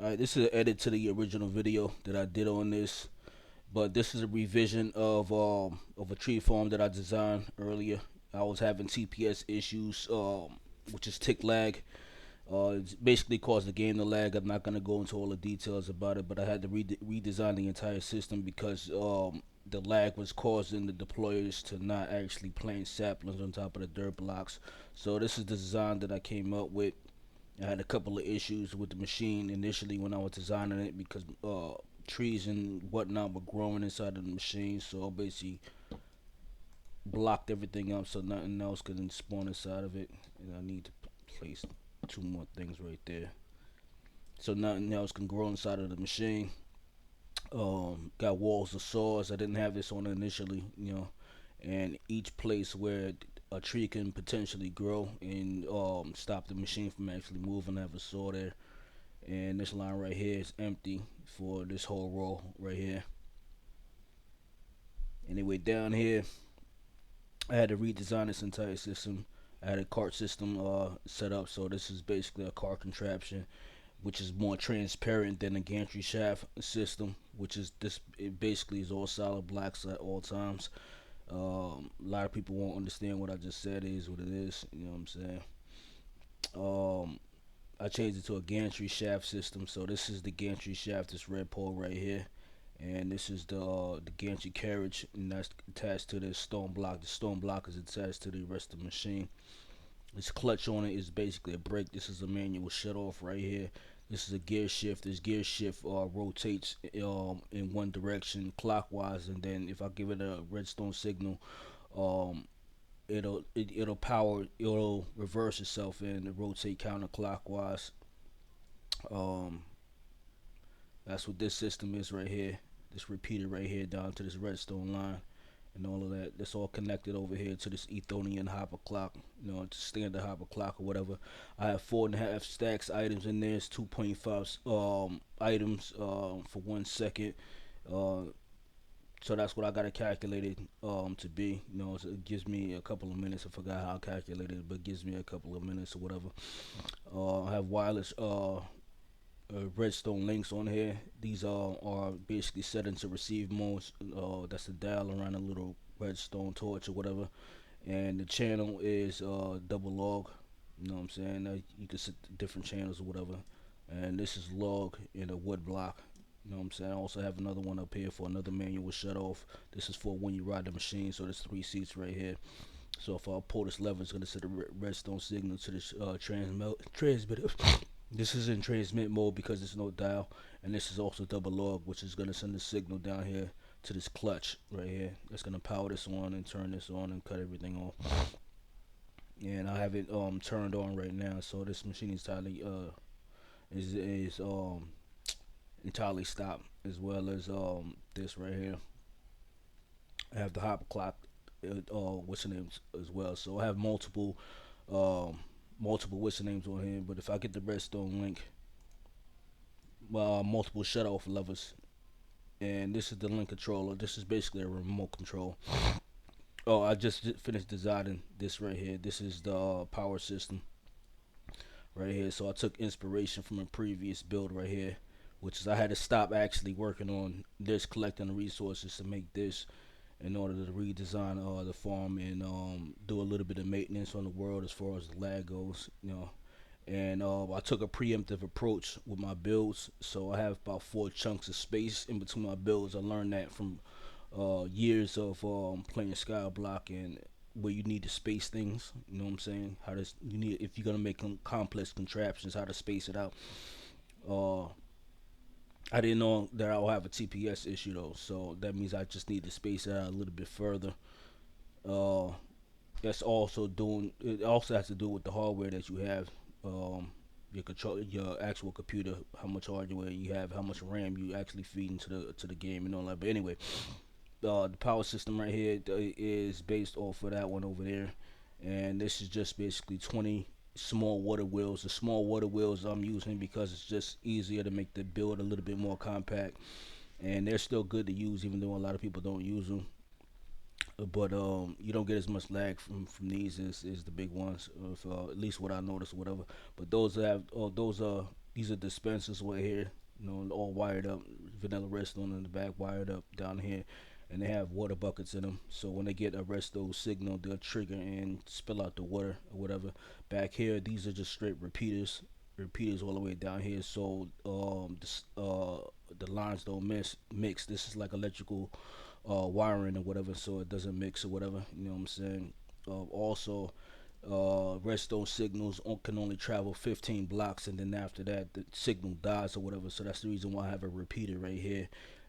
Alright, this is an edit to the original video that I did on this, but this is a revision of a tree farm that I designed earlier. I was having TPS issues, which is tick lag. It's basically caused the game to lag. I'm not gonna go into all the details about it, but I had to redesign the entire system because the lag was causing the deployers to not actually plant saplings on top of the dirt blocks. So this is the design that I came up with. I had a couple of issues with the machine initially when I was designing it because trees and whatnot were growing inside of the machine, so I basically blocked everything up so nothing else could spawn inside of it. And I need to place two more things right there so nothing else can grow inside of the machine. Got walls of saws. I didn't have this on initially, and each place where a tree can potentially grow and stop the machine from actually moving. I have a saw there, and this line right here is empty for this whole row right here. Anyway, down here, I had to redesign this entire system. I had a cart system set up, so this is basically a cart contraption, which is more transparent than a gantry shaft system, which is this. It basically is all solid blocks at all times. A lot of people won't understand what I just said is what it is. You know what I'm saying? Um, I changed it to a gantry shaft system. So this is the gantry shaft, this red pole right here, and this is the gantry carriage, and that's attached to this stone block. The stone block is attached to the rest of the machine. This clutch on it is basically a brake. This is a manual shut off right here. This is a gear shift. This gear shift rotates in one direction clockwise, and then if I give it a redstone signal, um, it'll power. It'll reverse itself and rotate counterclockwise. Um, that's what this system is right here. This repeater right here down to this redstone line and all of that. That's all connected over here to this Ethonian hopper clock, standard hopper clock or whatever. I have 4.5 stacks items in there. It's 2.5 items for 1 second. Uh, so that's what I got it calculated to be. So it gives me a couple of minutes. I forgot how I calculated it, but it gives me a couple of minutes or whatever. I have wireless redstone links on here. These are basically set into receive modes. That's the dial around a little redstone torch or whatever. And the channel is double log. You know what I'm saying? You can set different channels or whatever. And this is log in a wood block. You know what I'm saying? I also have another one up here for another manual shut off. This is for when you ride the machine. So there's 3 seats right here. So if I pull this lever, it's gonna set a redstone signal to this transmitter. This is in transmit mode because there's no dial, and this is also double log, which is gonna send a signal down here to this clutch right here. That's gonna power this on and turn this on and cut everything off. And I have it turned on right now, so this machine is entirely stopped, as well as this right here. I have the hopper clock, what's the names as well. So I have multiple names on here. But if I get the redstone link, multiple shut off levers, and this is the link controller. This is basically a remote control. Oh, I just finished designing this right here. This is the power system right here. So I took inspiration from a previous build right here, which is I had to stop actually working on this, collecting the resources to make this in order to redesign the farm and do a little bit of maintenance on the world as far as the lag goes. And I took a preemptive approach with my builds, so I have about 4 chunks of space in between my builds. I learned that from years of playing Skyblock, and where you need to space things. You know what I'm saying? How does you need if you're gonna make complex contraptions, how to space it out. Uh, I didn't know that I'll have a TPS issue though, so that means I just need to space it out a little bit further. Uh, that's also doing. It also has to do with the hardware that you have. Your actual computer, how much hardware you have, how much RAM you actually feed into the game and all that. But anyway, the power system right here is based off of that one over there, and this is just basically 20 small water wheels. The small water wheels I'm using because it's just easier to make the build a little bit more compact, and they're still good to use even though a lot of people don't use them. But you don't get as much lag from these as the big ones, if, at least what I noticed or whatever. But those These are dispensers right here, all wired up, vanilla redstone in the back, wired up down here, and they have water buckets in them. So when they get a resto signal, they'll trigger and spill out the water or whatever. Back here, these are just straight repeaters all the way down here. So the lines don't mix. This is like electrical wiring or whatever, so it doesn't mix or whatever. You know what I'm saying? Also, redstone signals can only travel 15 blocks, and then after that the signal dies or whatever. So that's the reason why I have a repeater right here,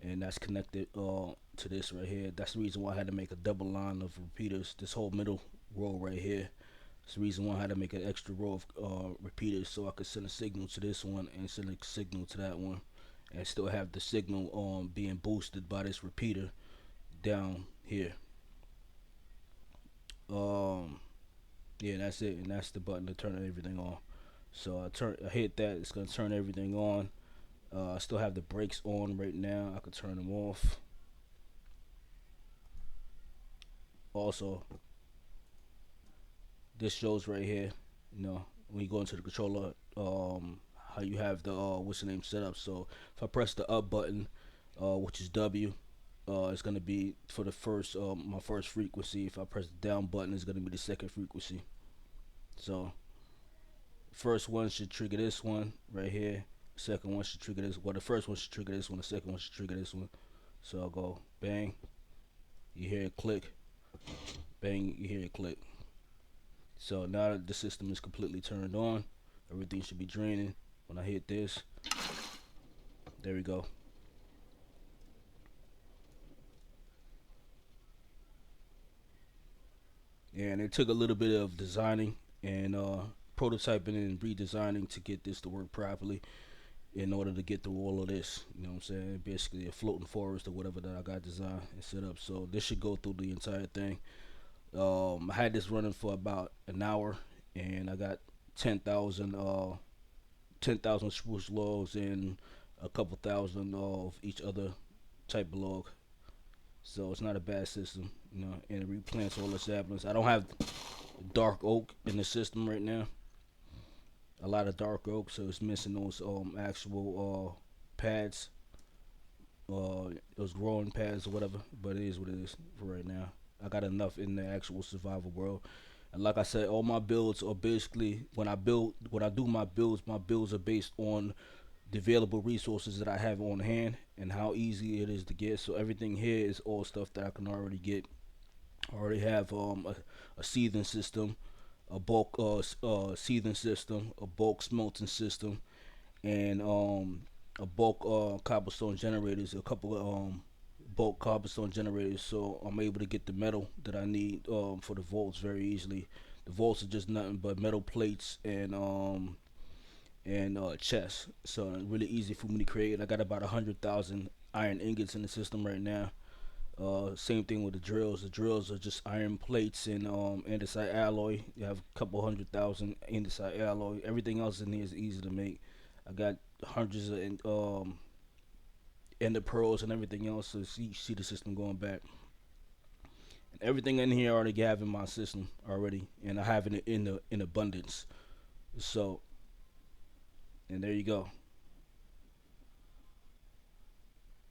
and that's connected to this right here. That's the reason why I had to make a double line of repeaters. This whole middle row right here. That's the reason why I had to make an extra row of repeaters, so I could send a signal to this one and send a signal to that one, and still have the signal being boosted by this repeater down here. Um, yeah, that's it, and that's the button to turn everything on. So I hit that. It's gonna turn everything on. I still have the brakes on right now. I could turn them off. Also, this shows right here. When you go into the controller, how you have the what's the name set up. So if I press the up button, which is W, it's gonna be for the first my first frequency. If I press the down button, it's gonna be the second frequency. So first one should trigger this one right here. Second one should trigger this. Well, the first one should trigger this one. The second one should trigger this one. So I'll go bang. You hear it click. Bang. You hear it click. So now that the system is completely turned on, everything should be draining. When I hit this, there we go. And it took a little bit of designing and prototyping and redesigning to get this to work properly in order to get through all of this. You know what I'm saying? Basically a floating forest or whatever that I got designed and set up. So this should go through the entire thing. I had this running for about an hour, and I got 10,000 spruce logs and a couple thousand of each other type of log. So it's not a bad system, and it replants all the saplings. I don't have dark oak in the system right now. A lot of dark oak, so it's missing those actual pads, those growing pads or whatever. But it is what it is for right now. I got enough in the actual survival world. And like I said, all my builds are basically when I do my builds are based on the available resources that I have on hand and how easy it is to get. So everything here is all stuff that I can already get. I already have a seething system, a bulk seething system, a bulk smelting system, and a bulk cobblestone generators, a couple of bulk cobblestone generators. So I'm able to get the metal that I need for the vaults very easily. The vaults are just nothing but metal plates and chests. So really easy for me to create. I got about 100,000 iron ingots in the system right now. Same thing with the drills. The drills are just iron plates and andesite alloy. You have a couple 100,000 andesite alloy. Everything else in here is easy to make. I got hundreds of ender pearls and everything else. So see the system going back. And everything in here I already have in my system already, and I have it in abundance. So, and there you go.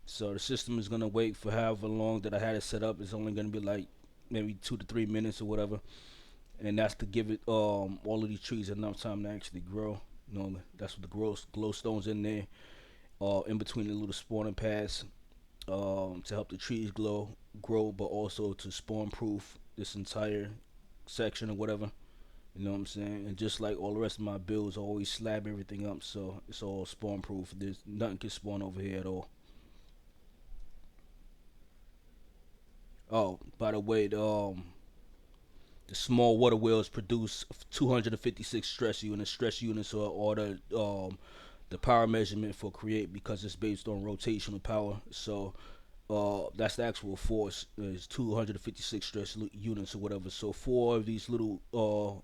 So the system is gonna wait for however long that I had it set up. It's only gonna be like maybe 2 to 3 minutes or whatever, and that's to give it all of these trees enough time to actually grow. That's what the glow stones in there, in between the little spawning pads, to help the trees grow, but also to spawn proof this entire section or whatever. You know what I'm saying? And just like all the rest of my builds, I always slab everything up so it's all spawn proof. There's nothing can spawn over here at all. Oh, by the way, the small water wheels produce 256 stress units. Stress units are all the power measurement for create because it's based on rotational power. So that's the actual force is 256 units or whatever. So four of these little of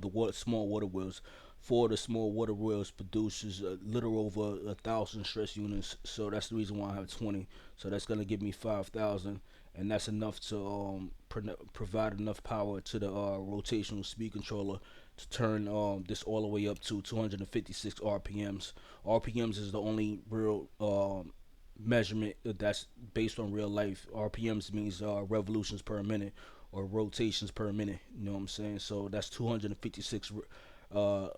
the small water wheels, four of the small water wheels produces a little over 1,000 stress units. So that's the reason why I have 20. So that's gonna give me 5,000. and that's enough to provide enough power to the rotational speed controller to turn this all the way up to 256 RPMs. RPMs is the only real measurement that's based on real life. RPMs means revolutions per minute or rotations per minute. You know what I'm saying? So that's 256 uh,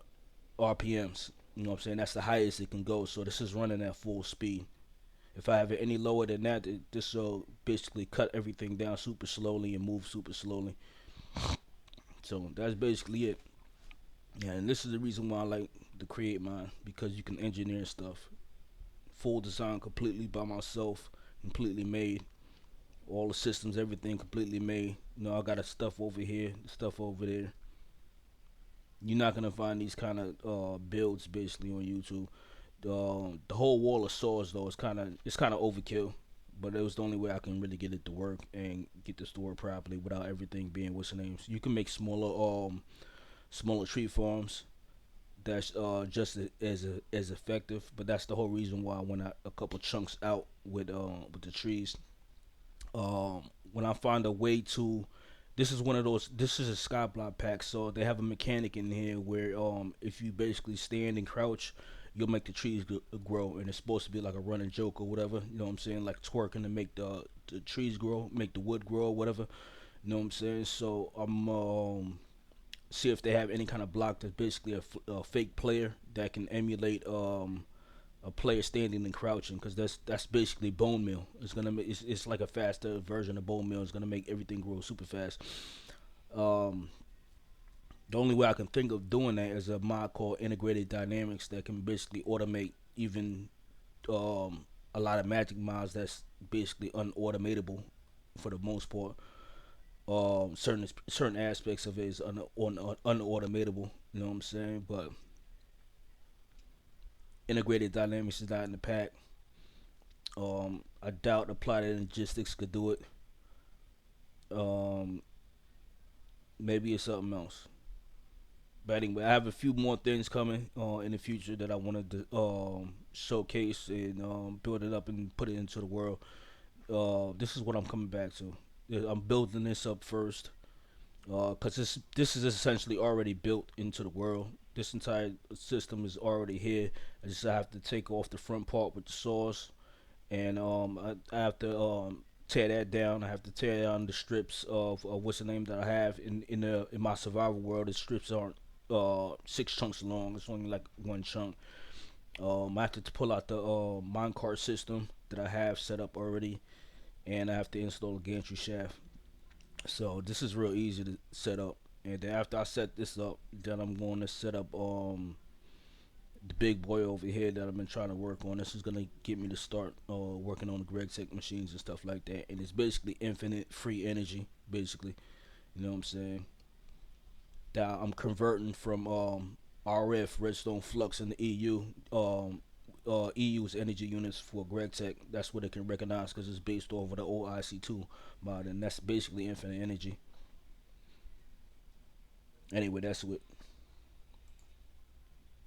RPMs. You know what I'm saying? That's the highest it can go. So this is running at full speed. If I have it any lower than that, this will basically cut everything down super slowly and move super slowly. So that's basically it. Yeah, and this is the reason why I like to create mine, because you can engineer stuff. Full design completely by myself, completely made. All the systems, everything completely made. You know, I got a stuff over here, stuff over there. You're not gonna find these kind of builds basically on YouTube. The whole wall of saws though is kind of overkill, but it was the only way I can really get it to work and get this to work properly without everything being what's the names. You can make smaller tree farms that's just as effective, but that's the whole reason why I went a couple chunks out with the trees. When I find a way to, this is one of those. This is a skyblock pack, so they have a mechanic in here where if you basically stand and crouch, you'll make the trees grow, and it's supposed to be like a running joke or whatever. You know what I'm saying? Like twerking to make the trees grow, make the wood grow, or whatever. You know what I'm saying? So I'm see if they have any kind of block that's basically a fake player that can emulate a player standing and crouching, because that's basically bone meal. It's like a faster version of bone meal. It's gonna make everything grow super fast. Um, the only way I can think of doing that is a mod called Integrated Dynamics that can basically automate even a lot of magic mods that's basically unautomatable for the most part. Certain aspects of it is unautomatable. You know what I'm saying? But Integrated Dynamics is not in the pack. I doubt Applied Logistics could do it. Um, Maybe it's something else. But anyway, I have a few more things coming in the future that I wanted to showcase and build it up and put it into the world. This is what I'm coming back to. Yeah, I'm building this up first because this is essentially already built into the world. This entire system is already here. I just have to take off the front part with the saws, and I have to tear that down. I have to tear down the strips of what's the name that I have in my survival world. The strips aren't 6 chunks long. It's only like one chunk. I have to pull out the minecart system that I have set up already, and I have to install a gantry shaft. So this is real easy to set up. And then after I set this up, then I'm going to set up the big boy over here that I've been trying to work on. This is gonna get me to start working on the Greg Tech machines and stuff like that. And it's basically infinite free energy, basically. You know what I'm saying? That I'm converting from RF Redstone Flux in the EU. EU's energy units for Greg Tech. That's what it can recognize because it's based over the old IC2 mod, and that's basically infinite energy. Anyway, that's what